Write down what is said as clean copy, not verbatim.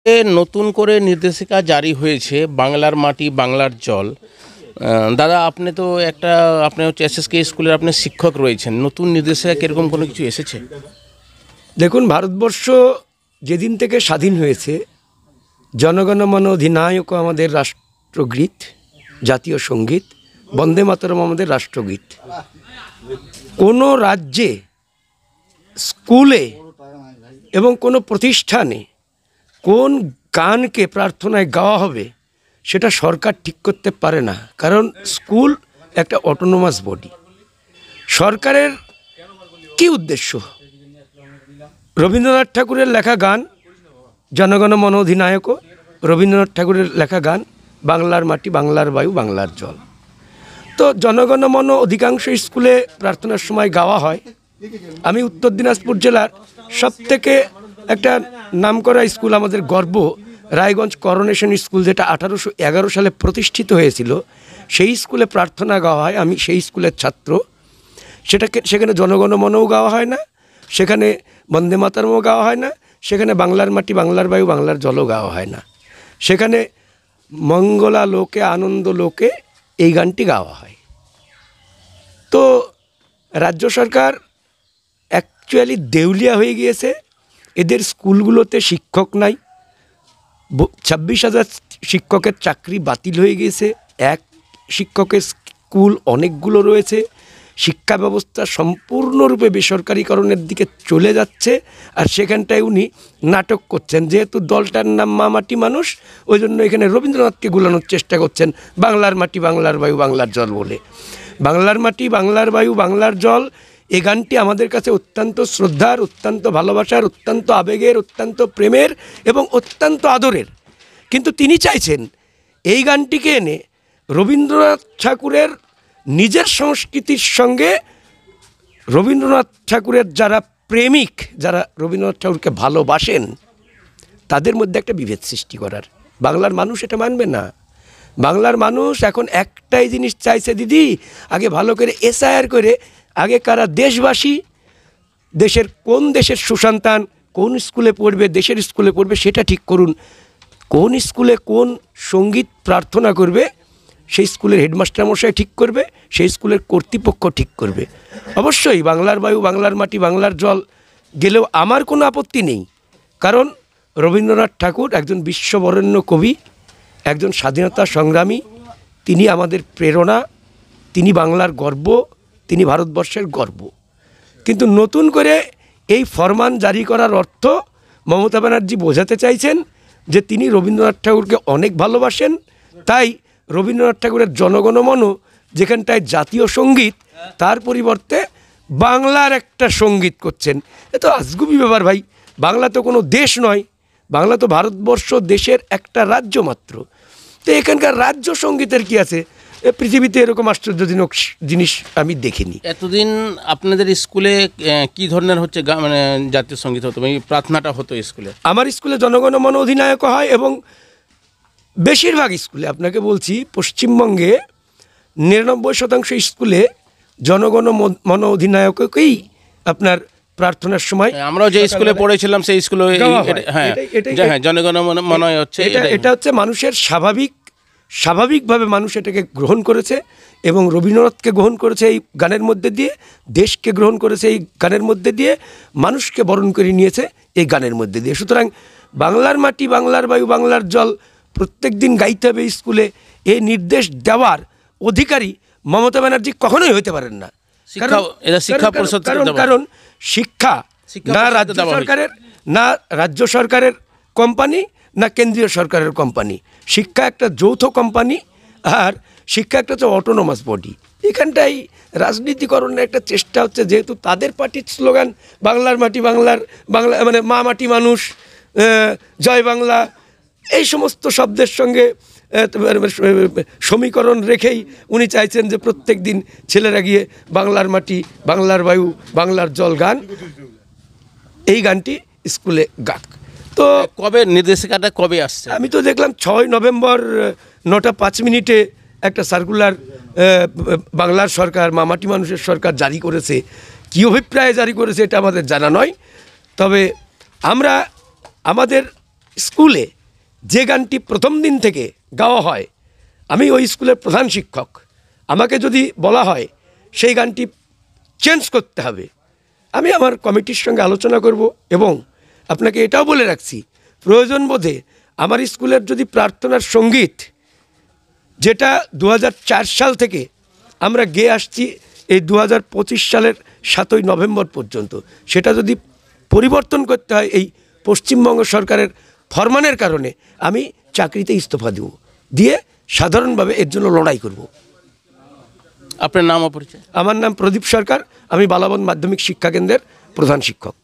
নতুন করে নির্দেশিকা জারি হয়েছে বাংলার মাটি বাংলার জল। দাদা, আপনি হচ্ছে এসএসকে স্কুলের আপনি শিক্ষক রয়েছেন, নতুন নির্দেশিকা কীরকম কোনো কিছু এসেছে? দেখুন, ভারতবর্ষ যেদিন থেকে স্বাধীন হয়েছে, জনগণ মন অধিনায়ক আমাদের রাষ্ট্রগীত, জাতীয় সঙ্গীত, বন্দে মাতরম আমাদের রাষ্ট্রগীত। কোনো রাজ্যে, স্কুলে এবং কোনো প্রতিষ্ঠানে কোন গানকে প্রার্থনায় গাওয়া হবে সেটা সরকার ঠিক করতে পারে না, কারণ স্কুল একটা অটোনোমাস বডি। সরকারের কি উদ্দেশ্য? রবীন্দ্রনাথ ঠাকুরের লেখা গান জনগণ মন অধিনায়ক, রবীন্দ্রনাথ ঠাকুরের লেখা গান বাংলার মাটি বাংলার বায়ু বাংলার জল। তো জনগণ মন অধিকাংশ স্কুলে প্রার্থনার সময় গাওয়া হয়। আমি উত্তর দিনাজপুর জেলার সবথেকে একটা নামকরা স্কুল, আমাদের গর্ব, রায়গঞ্জ করোনেশন স্কুল, যেটা 1811 সালে প্রতিষ্ঠিত হয়েছিল, সেই স্কুলে প্রার্থনা গাওয়া হয়। আমি সেই স্কুলের ছাত্র। সেখানে জনগণ মনও গাওয়া হয় না, সেখানে বন্দে মাতরমও গাওয়া হয় না, সেখানে বাংলার মাটি বাংলার বায়ু বাংলার জলও গাওয়া হয় না, সেখানে মঙ্গলা লোকে আনন্দ লোকে এই গানটি গাওয়া হয়। তো রাজ্য সরকার অ্যাকচুয়ালি দেউলিয়া হয়ে গিয়েছে। এদের স্কুলগুলোতে শিক্ষক নাই। 26,000 শিক্ষকের চাকরি বাতিল হয়ে গিয়েছে। এক শিক্ষকের স্কুল অনেকগুলো রয়েছে। শিক্ষা ব্যবস্থা সম্পূর্ণরূপে বেসরকারীকরণের দিকে চলে যাচ্ছে। আর সেখানটায় উনি নাটক করছেন, যেহেতু দলটার নাম মা মাটি মানুষ, ওই জন্য এখানে রবীন্দ্রনাথকে গুলানোর চেষ্টা করছেন বাংলার মাটি বাংলার বায়ু বাংলার জল বলে। বাংলার মাটি বাংলার বায়ু বাংলার জল এই গানটি আমাদের কাছে অত্যন্ত শ্রদ্ধার, অত্যন্ত ভালোবাসার, অত্যন্ত আবেগের, অত্যন্ত প্রেমের এবং অত্যন্ত আদরের। কিন্তু তিনি চাইছেন এই গানটিকে এনে রবীন্দ্রনাথ ঠাকুরের নিজের সংস্কৃতির সঙ্গে, রবীন্দ্রনাথ ঠাকুরের যারা প্রেমিক, যারা রবীন্দ্রনাথ ঠাকুরকে ভালোবাসেন, তাদের মধ্যে একটা বিভেদ সৃষ্টি করার। বাংলার মানুষ এটা মানবে না। বাংলার মানুষ এখন একটাই জিনিস চাইছে, দিদি, আগে ভালো করে এসআইআর করে আগে কারা দেশবাসী, দেশের কোন দেশের সুসন্তান কোন স্কুলে পড়বে, দেশের স্কুলে পড়বে সেটা ঠিক করুন। কোন স্কুলে কোন সঙ্গীত প্রার্থনা করবে সেই স্কুলের হেডমাস্টার মশাই ঠিক করবে, সেই স্কুলের কর্তৃপক্ষ ঠিক করবে। অবশ্যই বাংলার বায়ু বাংলার মাটি বাংলার জল গেলেও আমার কোনো আপত্তি নেই, কারণ রবীন্দ্রনাথ ঠাকুর একজন বিশ্ববরেণ্য কবি, একজন স্বাধীনতা সংগ্রামী। তিনি আমাদের প্রেরণা, তিনি বাংলার গর্ব, তিনি ভারতবর্ষের গর্ব। কিন্তু নতুন করে এই ফরমান জারি করার অর্থ মমতা ব্যানার্জি বোঝাতে চাইছেন যে তিনি রবীন্দ্রনাথ ঠাকুরকে অনেক ভালোবাসেন, তাই রবীন্দ্রনাথ ঠাকুরের জনগণমন যেখানটায় জাতীয় সঙ্গীত, তার পরিবর্তে বাংলার একটা সঙ্গীত করছেন। এ তো আজগুবি ব্যাপার ভাই। বাংলা তো কোনো দেশ নয়, বাংলা তো ভারতবর্ষ দেশের একটা রাজ্য মাত্র। তো এখানকার রাজ্য সঙ্গীতের কি আছে? পৃথিবীতে এরকম আশ্চর্যজনক জিনিস আমি দেখিনি। এতদিন আপনাদের স্কুলে কি ধরনের হচ্ছে মানে জাতীয় সঙ্গীত হতো, মানে প্রার্থনাটা হতো স্কুলে? আমার স্কুলে জনগণ মন অধিনায়ক হয়, এবং বেশিরভাগ স্কুলে, আপনাকে বলছি, পশ্চিমবঙ্গে 99% স্কুলে জনগণ মন অধিনায়ককেই আপনার প্রার্থনার সময়, আমরাও যে স্কুলে পড়েছিলাম সেই স্কুলে, হ্যাঁ, জনগণ মন হচ্ছে, এটা হচ্ছে মানুষের স্বাভাবিকভাবে মানুষ এটাকে গ্রহণ করেছে, এবং রবীন্দ্রনাথকে গ্রহণ করেছে এই গানের মধ্যে দিয়ে, দেশকে গ্রহণ করেছে এই গানের মধ্যে দিয়ে, মানুষকে বরণ করে নিয়েছে এই গানের মধ্যে দিয়ে। সুতরাং বাংলার মাটি বাংলার বায়ু বাংলার জল প্রত্যেক দিন গাইতে হবে স্কুলে, এই নির্দেশ দেওয়ার অধিকারী মমতা ব্যানার্জি কখনোই হতে পারেন না। কারণ শিক্ষা না রাজ্য সরকারের কোম্পানি, না কেন্দ্রীয় সরকারের কোম্পানি। শিক্ষা একটা যৌথ কোম্পানি, আর শিক্ষা একটা হচ্ছে অটোনোমাস বডি। এখানটাই রাজনীতিকরণের একটা চেষ্টা হচ্ছে, যেহেতু তাদের পার্টির স্লোগান বাংলার মাটি বাংলা মানে মা মাটি মানুষ, জয় বাংলা, এই সমস্ত শব্দের সঙ্গে সমীকরণ রেখেই উনি চাইছেন যে প্রত্যেক দিন ছেলেরা গিয়ে বাংলার মাটি বাংলার বায়ু বাংলার জল গান, এই গানটি স্কুলে গাক। তো কবে নির্দেশিকাটা কবে আসছে? আমি তো দেখলাম 6 নভেম্বর 9টা 5 মিনিটে একটা সার্কুলার বাংলার সরকার, মামাটি মানুষের সরকার জারি করেছে। কী অভিপ্রায়ে জারি করেছে এটা আমাদের জানা নয়, তবে আমরা আমাদের স্কুলে যে গানটি প্রথম দিন থেকে গাওয়া হয়, আমি ওই স্কুলের প্রধান শিক্ষক, আমাকে যদি বলা হয় সেই গানটি চেঞ্জ করতে হবে, আমি আমার কমিটির সঙ্গে আলোচনা করব। এবং আপনাকে এটাও বলে রাখছি, প্রয়োজন বোধে আমার স্কুলের যদি প্রার্থনার সঙ্গীত, যেটা 2004 সাল থেকে আমরা গেয়ে আসছি এই 2025 সালের 7ই নভেম্বর পর্যন্ত, সেটা যদি পরিবর্তন করতে হয় এই পশ্চিমবঙ্গ সরকারের ফরমানের কারণে, আমি চাকরিতে ইস্তফা দেব, দিয়ে সাধারণভাবে এর জন্য লড়াই করব। আপনার নাম ও পরিচয়? আমার নাম প্রদীপ সরকার, আমি বালাবন মাধ্যমিক শিক্ষা কেন্দ্রের প্রধান শিক্ষক।